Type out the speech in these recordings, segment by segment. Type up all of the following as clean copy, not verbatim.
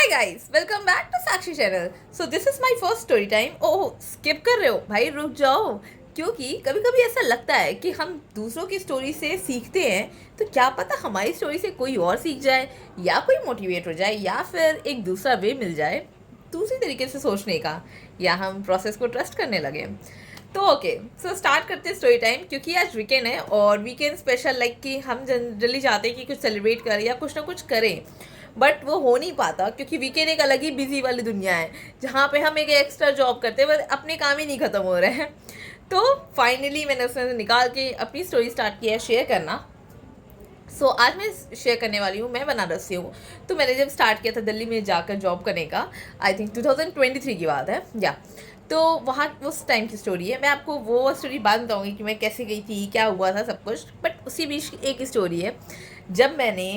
Hi guys, welcome back to Sakshi channel. So this is my first story time. Oh, skip कर रहे हो भाई, रुक जाओ। क्योंकि कभी कभी ऐसा लगता है कि हम दूसरों की स्टोरी से सीखते हैं, तो क्या पता हमारी स्टोरी से कोई और सीख जाए, या कोई मोटिवेट हो जाए, या फिर एक दूसरा वे मिल जाए दूसरी तरीके से सोचने का, या हम प्रोसेस को ट्रस्ट करने लगे। तो ओके, सो स्टार्ट करते हैं स्टोरी टाइम। क्योंकि आज वीकेंड है और वीकेंड स्पेशल लाइक कि हम जनरली चाहते हैं कि कुछ सेलिब्रेट करें या कुछ ना कुछ करें, बट वो हो नहीं पाता क्योंकि वीकेंड एक अलग ही बिजी वाली दुनिया है जहाँ पे हम एक एक्स्ट्रा जॉब करते हैं पर अपने काम ही नहीं ख़त्म हो रहे हैं। तो फाइनली मैंने उसमें से निकाल के अपनी स्टोरी स्टार्ट किया है शेयर करना। आज मैं शेयर करने वाली हूँ, मैं बनारस से हूँ। तो मैंने जब स्टार्ट किया था दिल्ली में जाकर जॉब करने का, आई थिंक 2023 की बात है या। तो वहाँ उस टाइम की स्टोरी है। मैं आपको वो स्टोरी बाद बताऊँगी कि मैं कैसे गई थी, क्या हुआ था, सब कुछ। बट उसी बीच एक स्टोरी है जब मैंने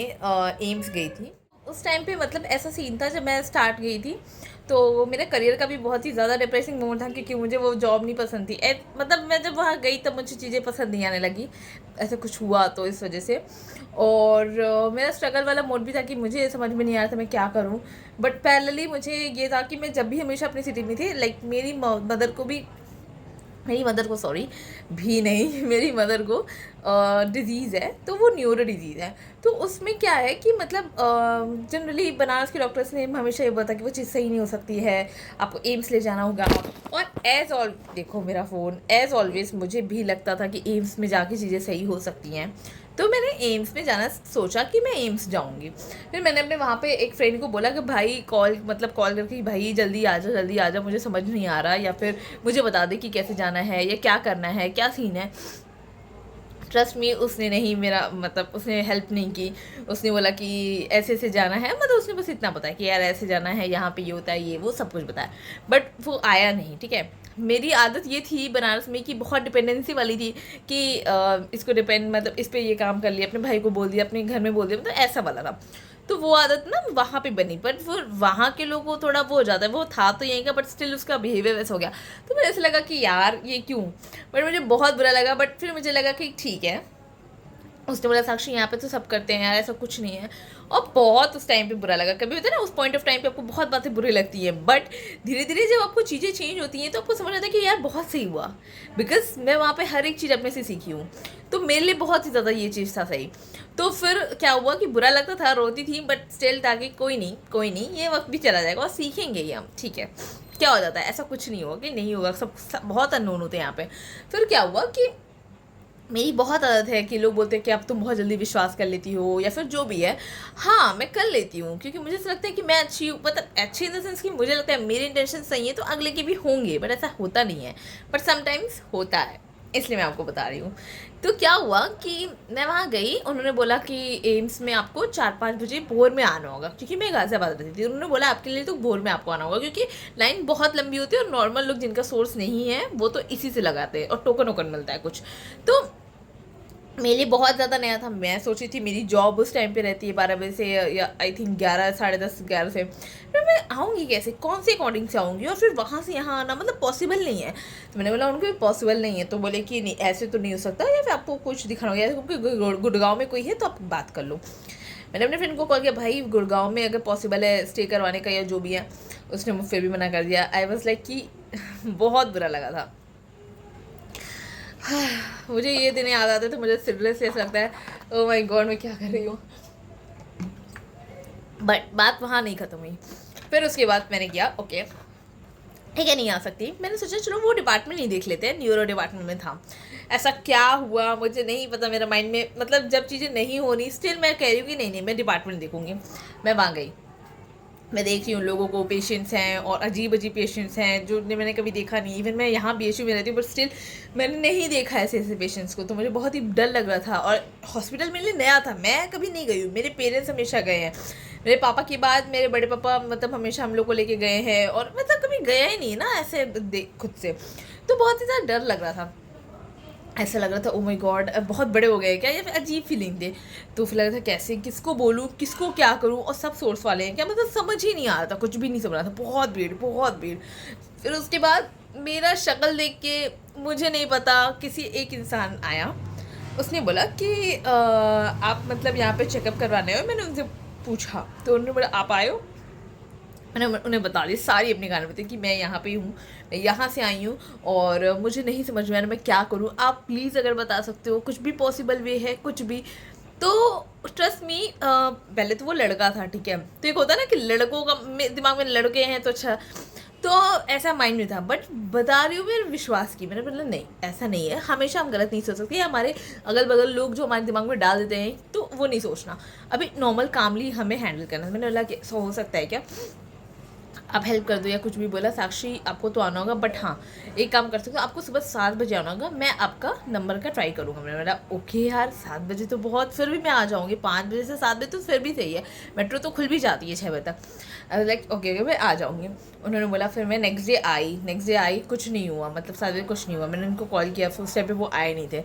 एम्स गई थी। उस टाइम पे मतलब ऐसा सीन था जब मैं स्टार्ट गई थी, तो मेरे करियर का भी बहुत ही ज़्यादा डिप्रेसिंग मोमेंट था क्योंकि मुझे वो जॉब नहीं पसंद थी। मतलब मैं जब वहाँ गई तब मुझे चीज़ें पसंद नहीं आने लगी, ऐसा कुछ हुआ तो इस वजह से। और मेरा स्ट्रगल वाला मोड भी था कि मुझे समझ में नहीं आ रहा था मैं क्या करूँ। बट पैरेलली मुझे ये था कि मैं जब भी हमेशा अपनी सिटी में थी, लाइक मेरी मदर को सॉरी भी नहीं मेरी मदर को डिज़ीज़ है, तो वो न्यूरो डिज़ीज़ है। तो उसमें क्या है कि मतलब जनरली बनारस के डॉक्टर्स ने हमेशा ये बोला कि वो चीज़ सही नहीं हो सकती है, आपको एम्स ले जाना होगा। और देखो मेरा फ़ोन, एज़ ऑलवेज मुझे भी लगता था कि एम्स में जाके चीज़ें सही हो सकती हैं। तो मैंने एम्स में जाना सोचा कि मैं एम्स जाऊंगी। फिर मैंने अपने वहाँ पे एक फ्रेंड को बोला कि भाई कॉल करके, भाई जल्दी आ जा, मुझे समझ नहीं आ रहा, या फिर मुझे बता दे कि कैसे जाना है या क्या करना है, क्या सीन है। ट्रस्ट मी, उसने नहीं मेरा मतलब उसने हेल्प नहीं की। उसने बोला कि ऐसे ऐसे जाना है, मतलब उसने बस इतना बताया कि यार ऐसे जाना है, यहाँ पे ये होता है, ये वो सब कुछ बताया। बट वो आया नहीं, ठीक है। मेरी आदत ये थी बनारस में कि बहुत डिपेंडेंसी वाली थी कि इसको डिपेंड, मतलब इस पर ये काम कर लिया, अपने भाई को बोल दिया, अपने घर में बोल दिया, मतलब ऐसा वाला था। तो वो आदत ना वहाँ पे बनी, बट वो वहाँ के लोगों को थोड़ा वो हो जाता है, वो था तो यहीं का बट स्टिल उसका बिहेवियर वैसा हो गया। तो मुझे ऐसा लगा कि यार ये क्यों, बट मुझे बहुत बुरा लगा। बट फिर मुझे लगा कि ठीक है। उसने बोला साक्षी यहाँ पे तो सब करते हैं यार, ऐसा कुछ नहीं है। और बहुत उस टाइम पे बुरा लगा। कभी होता है ना उस पॉइंट ऑफ टाइम पे आपको बहुत बातें बुरी लगती हैं, बट धीरे धीरे जब आपको चीज़ें चेंज होती हैं तो आपको समझ आता है कि यार बहुत सही हुआ, बिकॉज मैं वहाँ पे हर एक चीज़ अपने से सीखी हूँ। तो मेरे लिए बहुत ही ज़्यादा ये चीज़ था सही। तो फिर क्या हुआ कि बुरा लगता था, रोती थी, बट स्टिल था कि कोई नहीं, ये वक्त भी चला जाएगा और सीखेंगे ही हम, ठीक है। क्या हो जाता है, ऐसा कुछ नहीं होगा कि नहीं होगा, सब बहुत अननोन होते हैं यहाँ पे। फिर क्या हुआ कि मेरी बहुत आदत है कि लोग बोलते हैं कि अब तुम बहुत जल्दी विश्वास कर लेती हो या फिर जो भी है। हाँ, मैं कर लेती हूँ क्योंकि मुझे ऐसा लगता है कि मैं अच्छी हूँ, मतलब अच्छी इन द सेंस कि मुझे लगता है मेरे इंटेंशन सही है तो अगले के भी होंगे, बट ऐसा होता नहीं है। बट समटाइम्स होता है, इसलिए मैं आपको बता रही हूँ। तो क्या हुआ कि मैं वहाँ गई, उन्होंने बोला कि एम्स में आपको 4-5 बजे भोर में आना होगा, क्योंकि मैं गाज़ियाबाद रहती थी। उन्होंने बोला आपके लिए तो भोर में आपको आना होगा क्योंकि लाइन बहुत लंबी होती है और नॉर्मल लोग जिनका सोर्स नहीं है वो तो इसी से लगाते हैं और टोकन वोकन मिलता है कुछ। तो मेरे लिए बहुत ज़्यादा नया था। मैं सोची थी मेरी जॉब उस टाइम पे रहती है 12 बजे से, या आई थिंक 11, साढ़े 10, 11 से। फिर मैं आऊँगी कैसे, कौन से अकॉर्डिंग से आऊँगी, और फिर वहाँ से यहाँ आना मतलब पॉसिबल नहीं है। तो मैंने बोला उनको भी पॉसिबल नहीं है। तो बोले कि नहीं ऐसे तो नहीं हो सकता, या फिर आपको कुछ दिखाना होगा, या क्योंकि गुड़गांव में कोई है तो आप बात कर लो। मैंने अपने फ्रेंड को कॉल किया, भाई गुड़गांव में अगर पॉसिबल है स्टे करवाने का या जो भी है। उसने फिर भी मना कर दिया। आई वॉज लाइक कि बहुत बुरा लगा था। मुझे ये दिन याद आते तो मुझे सीरियसली ऐसा लगता है ओ माय गॉड मैं क्या कर रही हूँ। बट बात वहाँ नहीं ख़त्म हुई। फिर उसके बाद मैंने किया ओके ठीक है, नहीं आ सकती। मैंने सोचा चलो वो डिपार्टमेंट नहीं देख लेते हैं, न्यूरो डिपार्टमेंट में था। ऐसा क्या हुआ मुझे नहीं पता, मेरा माइंड में मतलब जब चीज़ें नहीं होनी स्टिल मैं कह रही हूँ कि नहीं मैं डिपार्टमेंट देखूँगी। मैं वहाँ गई, मैं देख रही हूँ लोगों को, पेशेंट्स हैं और अजीब अजीब पेशेंट्स हैं जो मैंने कभी देखा नहीं। इवन मैं यहाँ BHU में रहती हूँ बट स्टिल मैंने नहीं देखा ऐसे ऐसे पेशेंट्स को। तो मुझे बहुत ही डर लग रहा था और हॉस्पिटल मेरे लिए नया था, मैं कभी नहीं गई हूँ। मेरे पेरेंट्स हमेशा गए हैं, मेरे पापा के बाद मेरे बड़े पापा मतलब हमेशा हम लोग को लेके गए हैं, और मतलब कभी गया ही नहीं ना ऐसे खुद से। तो बहुत ही ज़्यादा डर लग रहा था। ऐसा लग रहा था ओ माय गॉड बहुत बड़े हो गए क्या, या फिर अजीब फीलिंग थे। तो फिर लग रहा था कैसे किसको बोलूँ, किसको क्या करूँ, और सब सोर्स वाले हैं क्या, मतलब समझ ही नहीं आ रहा था, कुछ भी नहीं समझ रहा था। बहुत भीड़ बहुत भीड़। फिर उसके बाद मेरा शक्ल देख के मुझे नहीं पता किसी एक इंसान आया, उसने बोला कि आप मतलब यहाँ पे चेकअप करवाने हो। मैंने उनसे पूछा तो उन्होंने बोला आप आए हो। मैंने उन्हें बता दी सारी अपनी कहानी बताई कि मैं यहाँ पे हूँ, मैं यहाँ से आई हूँ और मुझे नहीं समझ में आ रहा मैं क्या करूँ, आप प्लीज़ अगर बता सकते हो कुछ भी पॉसिबल वे है कुछ भी। तो ट्रस्ट मी, पहले तो वो लड़का था, ठीक है, तो एक होता है ना कि लड़कों का दिमाग में लड़के हैं तो अच्छा, तो ऐसा माइंड में था। बट बता रही हूँ मैं विश्वास की, मैंने बोला नहीं ऐसा नहीं है, हमेशा हम गलत नहीं सोच सकते, हमारे अगल बगल लोग जो हमारे दिमाग में डाल देते हैं तो वो नहीं सोचना, अभी नॉर्मल कामली हमें हैंडल करना। मैंने बोला कि हो सकता है क्या आप हेल्प कर दो या कुछ भी। बोला साक्षी आपको तो आना होगा, बट हाँ एक काम कर सकते हो, आपको सुबह 7 बजे आना होगा, मैं आपका नंबर का ट्राई करूँगा। मैंने बोला ओके यार 7 बजे तो बहुत, फिर भी मैं आ जाऊँगी, 5 बजे से 7 बजे तो फिर भी सही है, मेट्रो तो खुल भी जाती है 6 बजे तक। लाइक ओके मैं आ जाऊँगी। उन्होंने बोला, फिर मैं नेक्स्ट डे आई, कुछ नहीं हुआ, मतलब 7 बजे कुछ नहीं हुआ। मैंने उनको कॉल किया, फिर उस टाइम पे वो आए नहीं थे।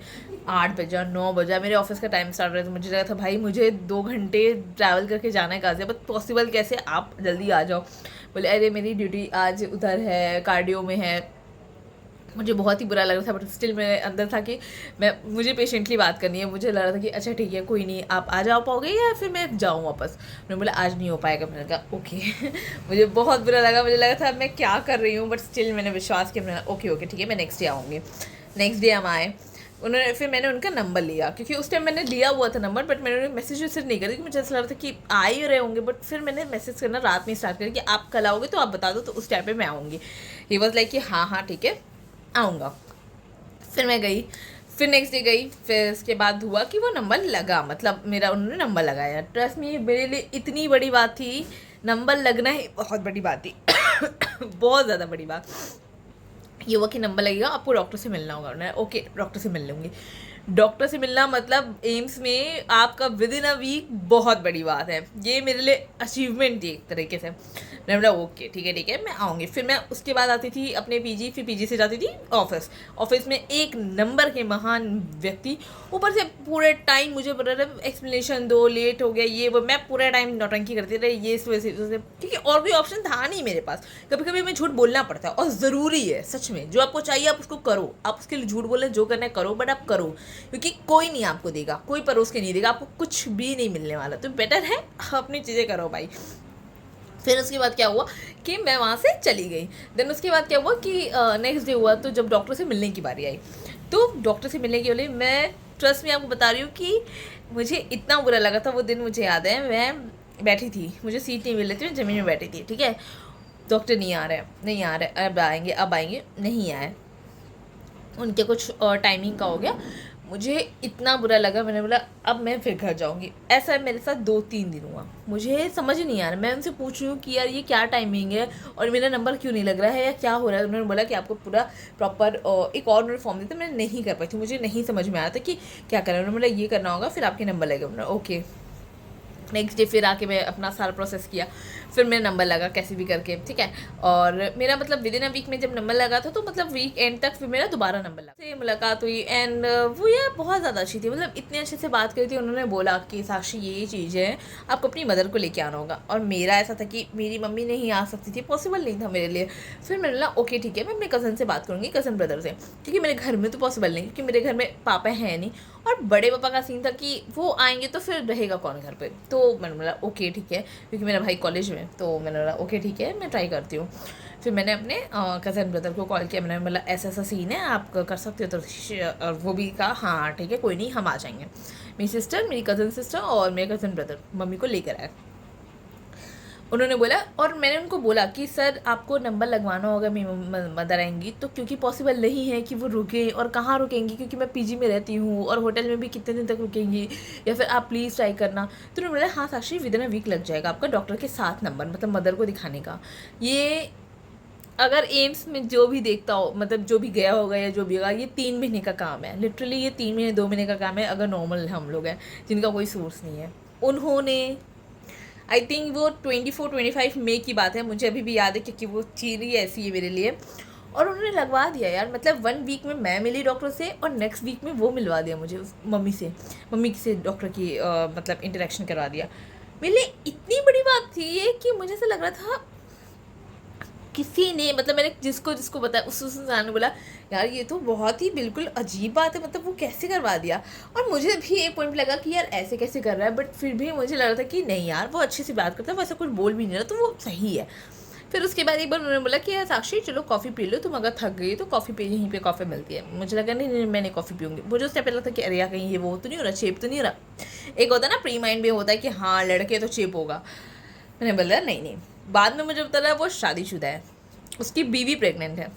8 बजा 9 बजा, मेरे ऑफिस का टाइम स्टार्ट रहा था, मुझे लगा था भाई मुझे 2 घंटे ट्रैवल करके जाना है गाजिया, बट पॉसिबल कैसे, आप जल्दी आ जाओ। बोले अरे मेरी ड्यूटी आज उधर है, कार्डियो में है। मुझे बहुत ही बुरा लग रहा था, बट स्टिल मेरे अंदर था कि मुझे पेशेंटली बात करनी है। मुझे लग रहा था कि अच्छा ठीक है कोई नहीं, आप आ जाओ पाओगे या फिर मैं जाऊँ वापस। मैंने बोला आज नहीं हो पाएगा। मैंने कहा ओके मुझे बहुत बुरा लगा, मुझे लगा था मैं क्या कर रही हूँ, बट स्टिल मैंने विश्वास किया। मैंने ओके ठीक है मैं नेक्स्ट डे आऊँगी। नेक्स्ट डे हम आए, फिर मैंने उनका नंबर लिया, क्योंकि उस टाइम मैंने लिया हुआ था नंबर, बट मैंने उन्हें मैसेज वैसेज नहीं करी, क्योंकि मुझे ऐसा लग रहा था कि आ ही रहे होंगे। बट फिर मैंने मैसेज करना रात में स्टार्ट करी कि आप कल आओगे तो आप बता दो, तो उस टाइम पे मैं आऊँगी। ही वॉज लाइक कि हाँ ठीक है आऊँगा। फिर मैं गई, फिर नेक्स्ट डे गई, फिर उसके बाद हुआ कि वो नंबर लगा, मतलब मेरा उन्होंने नंबर लगाया। ट्रस्ट मी मेरे लिए इतनी बड़ी बात थी, नंबर लगना ही बहुत बड़ी बात थी बहुत ज़्यादा बड़ी बात। ये हुआ कि नंबर लगेगा, आपको डॉक्टर से मिलना होगा। मैं ओके डॉक्टर से मिल लूँगी। डॉक्टर से मिलना मतलब एम्स में आपका विद इन अ वीक बहुत बड़ी बात है, ये मेरे लिए अचीवमेंट थी एक तरीके से। मैंने बोला ओके ठीक है मैं आऊँगी। फिर मैं उसके बाद आती थी अपने पीजी, फिर पीजी से जाती थी ऑफिस में एक नंबर के महान व्यक्ति, ऊपर से पूरे टाइम मुझे बता रहे एक्सप्लेनेशन दो, लेट हो गया ये वो, मैं पूरे टाइम नौटंकी करती रही ये इस वजह से, क्योंकि और कोई ऑप्शन था नहीं मेरे पास। कभी कभी हमें झूठ बोलना पड़ता है और ज़रूरी है सच में, जो आपको चाहिए आप उसको करो, आप उसके लिए झूठ बोले जो करना है करो, बट आप करो, क्योंकि कोई नहीं आपको देगा, कोई परोस के नहीं देगा, आपको कुछ भी नहीं मिलने वाला, तो बेटर है अपनी चीज़ें करो भाई। फिर उसके बाद क्या हुआ कि मैं वहाँ से चली गई। देन उसके बाद क्या हुआ कि नेक्स्ट डे हुआ, तो जब डॉक्टर से मिलने की बारी आई, तो डॉक्टर से मिलने के लिए मैं ट्रस्ट में आपको बता रही हूँ कि मुझे इतना बुरा लगा था वो दिन। मुझे याद है मैं बैठी थी, मुझे सीट नहीं मिल रही थी, मैं ज़मीन में बैठी थी, ठीक है। डॉक्टर नहीं आ रहे, अब आएंगे, नहीं आए, उनके कुछ टाइमिंग का हो गया। मुझे इतना बुरा लगा, मैंने बोला अब मैं फिर घर जाऊंगी। ऐसा मेरे साथ 2-3 दिन हुआ, मुझे समझ नहीं आ रहा। मैं उनसे पूछ रही हूँ कि यार ये क्या टाइमिंग है और मेरा नंबर क्यों नहीं लग रहा है या क्या हो रहा है। उन्होंने बोला कि आपको पूरा प्रॉपर एक और उन्होंने फॉर्म देता, मैं नहीं कर पाई थी, मुझे नहीं समझ में आ रहा था कि क्या करना है। उन्होंने बोला ये करना होगा, फिर आपके नंबर लगेगा। उन्होंने ओके। नेक्स्ट डे फिर आके मैं अपना सारा प्रोसेस किया, फिर मेरा नंबर लगा कैसे भी करके, ठीक है। और मेरा मतलब विद इन अ वीक में जब नंबर लगा था, तो मतलब वीक एंड तक फिर मेरा दोबारा नंबर लगा, फिर मुलाकात हुई। एंड वो यार बहुत ज़्यादा अच्छी थी, मतलब इतने अच्छे से बात करी थी। उन्होंने बोला कि साक्षी ये चीज़ है, आपको अपनी मदर को लेके आना होगा। और मेरा ऐसा था कि मेरी मम्मी नहीं आ सकती थी, पॉसिबल नहीं था मेरे लिए। फिर मैंने बोला ओके ठीक है मैं अपने कज़न से बात करूँगी, कज़न ब्रदर से, क्योंकि मेरे घर में तो पॉसिबल नहीं, क्योंकि मेरे घर में पापा हैं नहीं, और बड़े पापा का सीन था कि वो आएंगे तो फिर रहेगा कौन घर पे। तो मैंने बोला ओके ठीक है, क्योंकि मेरा भाई कॉलेज में, तो मैंने बोला ओके ठीक है मैं ट्राई करती हूँ। फिर मैंने अपने कज़न ब्रदर को कॉल किया, मैंने बोला ऐसा ऐसा सीन है आप कर सकते हो, तो और वो भी कहा हाँ ठीक है कोई नहीं हम आ जाएंगे। मेरी सिस्टर, मेरी कज़न सिस्टर और मेरे कज़न ब्रदर मम्मी को लेकर आए। उन्होंने बोला, और मैंने उनको बोला कि सर आपको नंबर लगवाना होगा, मेरी मदर आएंगी तो, क्योंकि पॉसिबल नहीं है कि वो रुकें, और कहाँ रुकेंगी क्योंकि मैं पीजी में रहती हूँ और होटल में भी कितने दिन तक रुकेंगी, या फिर आप प्लीज़ ट्राई करना। तो उन्होंने बोला हाँ साक्षी विद इन अ वीक लग जाएगा आपका डॉक्टर के साथ नंबर, मतलब मदर को दिखाने का। ये अगर एम्स में जो भी देखता हो, मतलब जो भी गया होगा या जो भी होगा, ये 3 महीने का काम है, लिटरली ये 3 महीने 2 महीने का काम है, अगर नॉर्मल हम लोग हैं जिनका कोई सोर्स नहीं है। उन्होंने आई थिंक वो 24-25 मई की बात है, मुझे अभी भी याद है, क्योंकि वो चीज़ ही ऐसी है मेरे लिए। और उन्होंने लगवा दिया यार, मतलब 1 वीक में मैं मिली डॉक्टर से, और नेक्स्ट वीक में वो मिलवा दिया मुझे उस मम्मी से डॉक्टर की मतलब इंटरेक्शन करवा दिया। मेरे लिए इतनी बड़ी बात थी ये कि मुझे ऐसा लग रहा था किसी ने, मतलब मैंने जिसको जिसको बताया उस इंसान ने बोला यार ये तो बहुत ही बिल्कुल अजीब बात है, मतलब वो कैसे करवा दिया। और मुझे भी एक पॉइंट लगा कि यार ऐसे कैसे कर रहा है, बट फिर भी मुझे लग रहा था कि नहीं यार वो अच्छे से बात करता है, वो ऐसा कुछ बोल भी नहीं रहा, तो वो सही है। फिर उसके बाद एक बार उन्होंने बोला कि यार साक्षी चलो कॉफ़ी पी लो, तुम अगर थक गई तो कॉफ़ी पी, यहीं पे कॉफ़ी मिलती है। मुझे लगा नहीं नहीं मैं नहीं कॉफ़ी पीऊँगी। मुझे उस टाइम पे लगा था कि अरे यार कहीं ये वो तो नहीं हो रहा, चेप तो नहीं हो रहा। एक होता है ना प्री माइंड में होता है कि हाँ लड़के तो चेप होगा। मैंने बोला नहीं नहीं। बाद में मुझे पता लगा वो शादीशुदा है, उसकी बीवी प्रेग्नेंट है।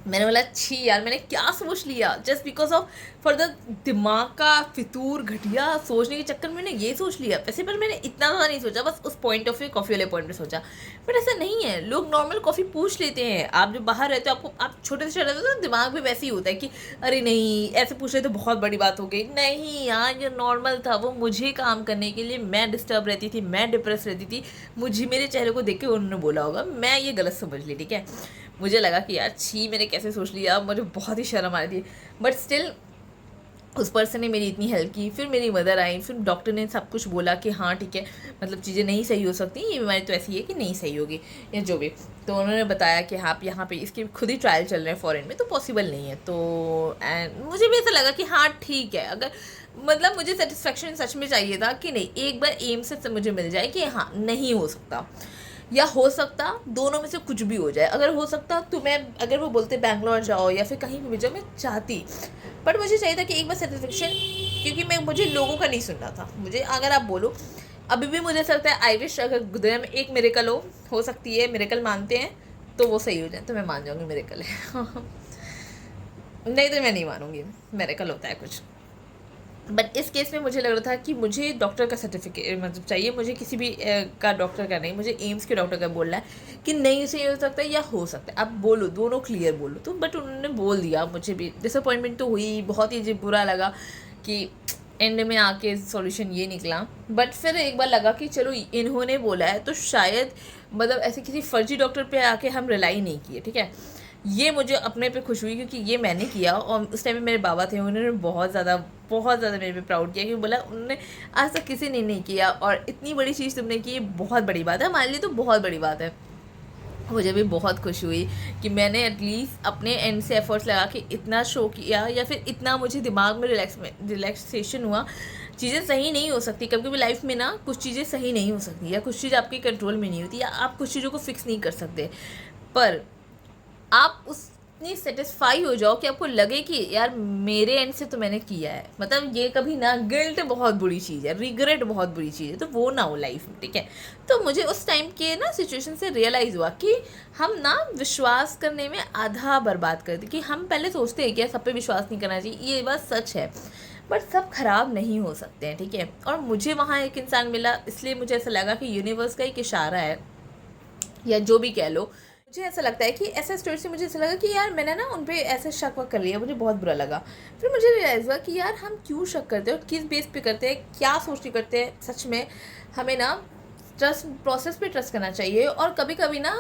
मैंने बोला छी यार मैंने क्या सोच लिया, just because of for the दिमाग का फितूर घटिया सोचने के चक्कर में मैंने ये सोच लिया। वैसे पर मैंने इतना ज़्यादा नहीं सोचा, बस उस पॉइंट ऑफ व्यू कॉफ़ी वाले पॉइंट पे सोचा। बट ऐसा नहीं है, लोग नॉर्मल कॉफ़ी पूछ लेते हैं। आप जब बाहर रहते हो आपको, आप छोटे से छोटे रहते हो तो दिमाग में वैसे ही होता है कि अरे नहीं ऐसे पूछ रहे तो बहुत बड़ी बात हो गई। नहीं यार ये नॉर्मल था, वो मुझे काम करने के लिए, मैं डिस्टर्ब रहती थी, मैं डिप्रेस रहती थी, मुझे मेरे चेहरे को देख के उन्होंने बोला होगा, मैं ये गलत समझ ली। ठीक है, मुझे लगा कि यार छी मैंने कैसे सोच लिया, मुझे बहुत ही शर्म आ रही थी। बट स्टिल उस पर्सन ने मेरी इतनी हेल्प की। फिर मेरी मदर आई, फिर डॉक्टर ने सब कुछ बोला कि हाँ ठीक है, मतलब चीज़ें नहीं सही हो सकती, ये बीमारी तो ऐसी है कि नहीं सही होगी या जो भी। तो उन्होंने बताया कि हाँ आप यहाँ पे इसके खुद ही ट्रायल चल रहे हैं फॉरेन में, तो पॉसिबल नहीं है। तो एंड मुझे भी ऐसा लगा कि हाँ ठीक है, अगर मतलब मुझे सेटिस्फेक्शन सच में चाहिए था कि नहीं एक बार एम से मुझे मिल जाए कि हाँ नहीं हो सकता या हो सकता, दोनों में से कुछ भी हो जाए। अगर हो सकता तो मैं, अगर वो बोलते बैंगलोर जाओ या फिर कहीं भी जाओ मैं चाहती, बट मुझे चाहिए था कि एक बार सेटिस्फेक्शन, क्योंकि मुझे लोगों का नहीं सुनना था। मुझे अगर आप बोलो अभी भी मुझे ऐसा लगता है आई विश अगर दुनिया में एक मिरेकल हो सकती है, मिरेकल मानते हैं तो वो सही हो जाए तो मैं मान जाऊँगी मिरेकल है नहीं तो मैं नहीं मानूंगी मिरेकल होता है कुछ। बट इस केस में मुझे लग रहा था कि मुझे डॉक्टर का सर्टिफिकेट मतलब चाहिए, मुझे किसी भी का डॉक्टर का नहीं, मुझे एम्स के डॉक्टर का बोलना है कि नहीं से हो सकता है या हो सकता है, आप बोलो दोनों क्लियर बोलो। तो बट उन्होंने बोल दिया, मुझे भी डिसअपॉइंटमेंट तो हुई, बहुत ही बुरा लगा कि एंड में आके सॉल्यूशन ये निकला। बट फिर एक बार लगा कि चलो इन्होंने बोला है तो शायद मतलब ऐसे किसी फर्जी डॉक्टर पे आके हम रिलाई नहीं किए। ठीक है, ये मुझे अपने पे खुश हुई क्योंकि ये मैंने किया। और उस टाइम में मेरे बाबा थे, उन्होंने बहुत ज़्यादा मेरे पे प्राउड किया, क्योंकि बोला उन्होंने आज तक किसी ने नहीं किया और इतनी बड़ी चीज़ तुमने की, ये बहुत बड़ी बात है, हमारे लिए तो बहुत बड़ी बात है। मुझे भी बहुत खुशी हुई कि मैंने एटलीस्ट अपने एंड से एफर्ट्स लगा के इतना शो किया, या फिर इतना मुझे दिमाग में रिलैक्सेशन हुआ। चीज़ें सही नहीं हो सकती कभी कभी लाइफ में ना, कुछ चीज़ें सही नहीं हो सकती या कुछ चीज़ आपके कंट्रोल में नहीं होती, या आप कुछ चीज़ों को फिक्स नहीं कर सकते। पर आप उतनी सेटिस्फाई हो जाओ कि आपको लगे कि यार मेरे एंड से तो मैंने किया है। मतलब ये कभी ना, गिल्ट बहुत बुरी चीज़ है, रिग्रेट बहुत बुरी चीज़ है, तो वो ना हो लाइफ में। ठीक है, तो मुझे उस टाइम के ना सिचुएशन से रियलाइज़ हुआ कि हम ना विश्वास करने में आधा बर्बाद कर दी, कि हम पहले सोचते हैं कि सब पे विश्वास नहीं करना चाहिए, ये बात सच है, बट सब खराब नहीं हो सकते हैं। ठीक है, और मुझे वहाँ एक इंसान मिला, इसलिए मुझे ऐसा लगा कि यूनिवर्स का एक इशारा है या जो भी कह लो। मुझे ऐसा लगता है कि ऐसा स्टोरी से मुझे ऐसा लगा कि यार मैंने ना उन पर ऐसे शक वक कर लिया, मुझे बहुत बुरा लगा। फिर मुझे रियलाइज़ हुआ कि यार हम क्यों शक करते हैं और किस बेस पे करते हैं, क्या सोच के करते हैं। सच में हमें ना ट्रस्ट प्रोसेस पे ट्रस्ट करना चाहिए। और कभी कभी ना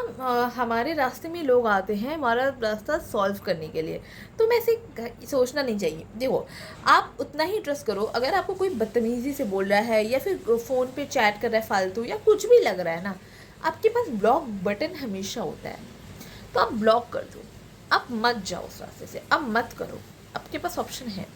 हमारे रास्ते में लोग आते हैं हमारा रास्ता सॉल्व करने के लिए, तो मैं ऐसे सोचना नहीं चाहिए। देखो आप उतना ही ट्रस्ट करो, अगर आपको कोई बदतमीज़ी से बोल रहा है या फिर फ़ोन पे चैट कर रहा है फालतू या कुछ भी लग रहा है ना, आपके पास ब्लॉक बटन हमेशा होता है, तो आप ब्लॉक कर दो, आप मत जाओ उस रास्ते से, अब मत करो, आपके पास ऑप्शन है।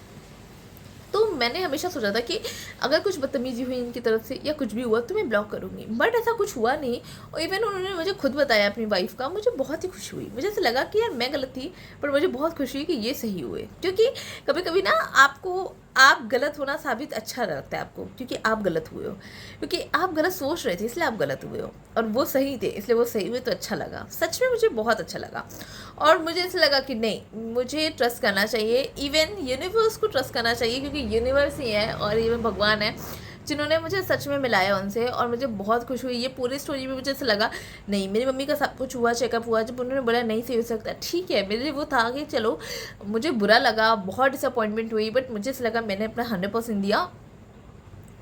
तो मैंने हमेशा सोचा था कि अगर कुछ बदतमीज़ी हुई इनकी तरफ से या कुछ भी हुआ तो मैं ब्लॉक करूँगी, बट ऐसा कुछ हुआ नहीं। और इवन उन्होंने मुझे खुद बताया अपनी वाइफ का, मुझे बहुत ही खुशी हुई। मुझे ऐसा लगा कि यार मैं गलत थी, पर मुझे बहुत खुशी हुई कि ये सही हुए, क्योंकि कभी कभी ना आपको आप गलत होना साबित अच्छा लगता है आपको, क्योंकि आप गलत हुए हो, क्योंकि आप गलत सोच रहे थे इसलिए आप गलत हुए हो, और वो सही थे इसलिए वो सही हुए, तो अच्छा लगा, सच में मुझे बहुत अच्छा लगा। और मुझे ऐसा लगा कि नहीं मुझे ट्रस्ट करना चाहिए, इवन यूनिवर्स को ट्रस्ट करना चाहिए, क्योंकि यूनिवर्स ही है और इवन भगवान है जिन्होंने मुझे सच में मिलाया उनसे। और मुझे बहुत खुश हुई ये पूरी स्टोरी में। मुझे ऐसा लगा नहीं, मेरी मम्मी का सब कुछ हुआ, चेकअप हुआ, जब उन्होंने बोला नहीं सही हो सकता, ठीक है, मेरे लिए वो था कि चलो, मुझे बुरा लगा, बहुत डिसअपॉइंटमेंट हुई, बट मुझे ऐसा लगा मैंने अपना 100% दिया,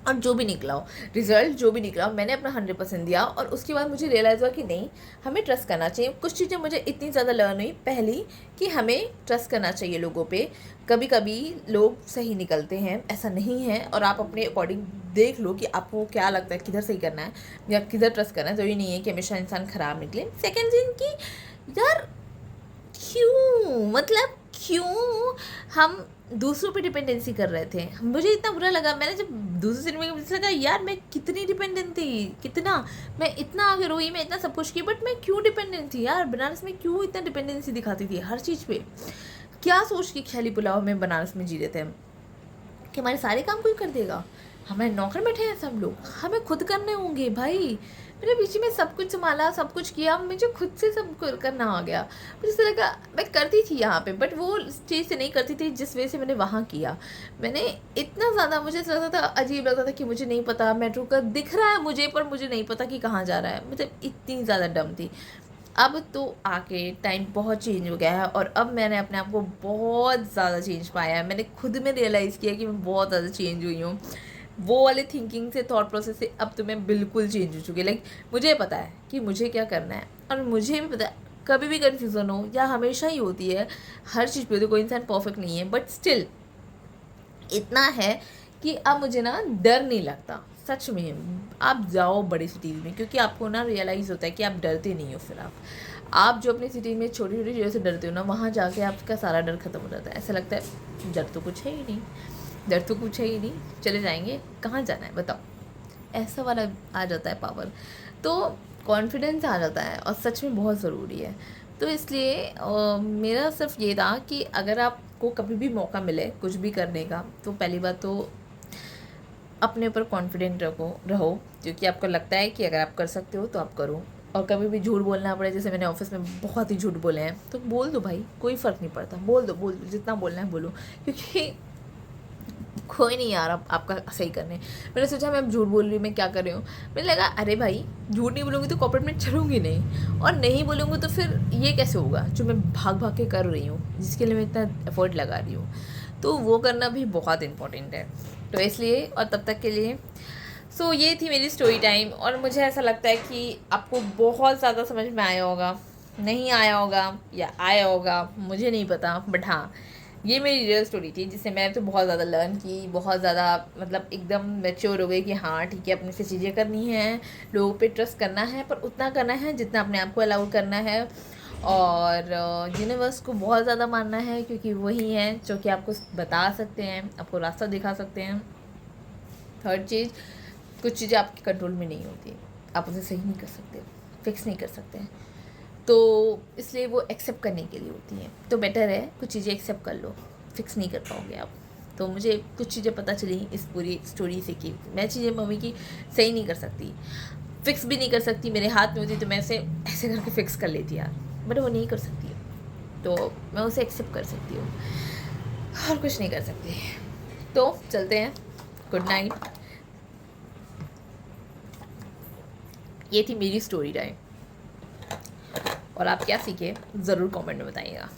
और जो भी निकला हो रिज़ल्ट, जो भी निकला हो, मैंने अपना 100% दिया। और उसके बाद मुझे रियलाइज़ हुआ कि नहीं हमें ट्रस्ट करना चाहिए। कुछ चीज़ें मुझे इतनी ज़्यादा लर्न हुई, पहली कि हमें ट्रस्ट करना चाहिए लोगों पे। कभी कभी लोग सही निकलते हैं, ऐसा नहीं है, और आप अपने अकॉर्डिंग देख लो कि आपको क्या लगता है किधर सही करना है या किधर ट्रस्ट करना है। तो ये नहीं है कि हमेशा इंसान ख़राब निकले। सेकेंड थिंग कि यार क्यों, मतलब क्यों हम दूसरों पे डिपेंडेंसी कर रहे थे। मुझे इतना बुरा लगा, मैंने जब दूसरे सिनेमा में मुझे लगा यार मैं कितनी डिपेंडेंट थी, कितना मैं इतना आगे रोई, मैं इतना सब कुछ की, बट मैं क्यों डिपेंडेंट थी यार, बनारस में क्यों इतना डिपेंडेंसी दिखाती थी हर चीज़ पे। क्या सोच के ख्याली पुलाव में बनारस में जी रहे थे हम कि हमारे सारे काम कोई कर देगा, हमारे नौकर बैठे हैं सब लोग, हमें खुद करने होंगे भाई। मैंने बीच में सब कुछ संभाला, सब कुछ किया, मुझे खुद से सब करना आ गया। मुझे ऐसा लगा मैं करती थी यहाँ पे, बट वो चीज़ से नहीं करती थी जिस वजह से मैंने वहाँ किया। मैंने इतना ज़्यादा, मुझे ऐसा लगता था, अजीब लगता था कि मुझे नहीं पता मेट्रो का दिख रहा है मुझे, पर मुझे नहीं पता कि कहाँ जा रहा है, मतलब इतनी ज़्यादा डम थी। अब तो आके टाइम बहुत चेंज हो गया है और अब मैंने अपने आप को बहुत ज़्यादा चेंज पाया है। मैंने खुद में रियलाइज़ किया कि मैं बहुत ज़्यादा चेंज हुई हूँ। वो वाले थिंकिंग से, थॉट प्रोसेस से अब तो मैं बिल्कुल चेंज हो चुकी है। लाइक मुझे पता है कि मुझे क्या करना है, और मुझे भी पता है कभी भी कन्फ्यूज़न हो, या हमेशा ही होती है, हर चीज़ पे होती है, कोई इंसान परफेक्ट नहीं है, बट स्टिल इतना है कि अब मुझे ना डर नहीं लगता। सच में आप जाओ बड़ी सिटीज़ में, क्योंकि आपको ना रियलाइज़ होता है कि आप डरते नहीं हो। फिर आप जो अपनी सिटी में छोटी छोटी चीज़ों से डरते हो ना, वहाँ जाके आपका सारा डर खत्म हो जाता है। ऐसा लगता है डर तो कुछ है ही नहीं, डर तो कुछ है ही नहीं, चले जाएंगे, कहाँ जाना है बताओ, ऐसा वाला आ जाता है पावर। तो कॉन्फिडेंस आ जाता है और सच में बहुत ज़रूरी है। तो इसलिए मेरा सिर्फ ये था कि अगर आपको कभी भी मौका मिले कुछ भी करने का, तो पहली बात तो अपने ऊपर कॉन्फिडेंट रहो, क्योंकि आपको लगता है कि अगर आप कर सकते हो तो आप करो। और कभी भी झूठ बोलना पड़े, जैसे मैंने ऑफिस में बहुत ही झूठ बोले हैं, तो बोल दो भाई, कोई फ़र्क नहीं पड़ता, बोल दो जितना बोलना है बोलो, क्योंकि कोई नहीं यार आपका सही करने। मैंने सोचा मैं झूठ बोल रही हूँ, मैं क्या कर रही हूँ, मैंने लगा अरे भाई झूठ नहीं बोलूँगी तो कॉर्पोरेट में चलूँगी नहीं, और नहीं बोलूँगी तो फिर ये कैसे होगा जो मैं भाग भाग के कर रही हूँ, जिसके लिए मैं इतना एफर्ट लगा रही हूँ, तो वो करना भी बहुत इंपॉर्टेंट है। तो इसलिए, और तब तक के लिए ये थी मेरी स्टोरी टाइम। और मुझे ऐसा लगता है कि आपको बहुत ज़्यादा समझ में आया होगा, नहीं आया होगा या आया होगा मुझे नहीं पता, बट हाँ ये मेरी रियल स्टोरी थी, जिससे मैं तो बहुत ज़्यादा लर्न की, बहुत ज़्यादा मतलब एकदम मैच्योर हो गई कि हाँ ठीक है, अपने से चीज़ें करनी हैं, लोगों पे ट्रस्ट करना है, पर उतना करना है जितना अपने आप को अलाउ करना है, और यूनिवर्स को बहुत ज़्यादा मानना है, क्योंकि वही हैं जो कि आपको बता सकते हैं, आपको रास्ता दिखा सकते हैं। थर्ड चीज़, कुछ चीज़ें आपके कंट्रोल में नहीं होती, आप उसे सही नहीं कर सकते, फिक्स नहीं कर सकते हैं, तो इसलिए वो एक्सेप्ट करने के लिए होती हैं। तो बेटर है कुछ चीज़ें एक्सेप्ट कर लो, फिक्स नहीं कर पाओगे आप। तो मुझे कुछ चीज़ें पता चली इस पूरी स्टोरी से कि मैं चीज़ें मम्मी की सही नहीं कर सकती, फिक्स भी नहीं कर सकती, मेरे हाथ में होती तो मैं ऐसे ऐसे करके फिक्स कर लेती यार, बट वो नहीं कर सकती, तो मैं उसे एक्सेप्ट कर सकती हूँ और कुछ नहीं कर सकती। तो चलते हैं, गुड नाइट। ये थी मेरी स्टोरी टाइम, और आप क्या सीखे ज़रूर कमेंट में बताइएगा।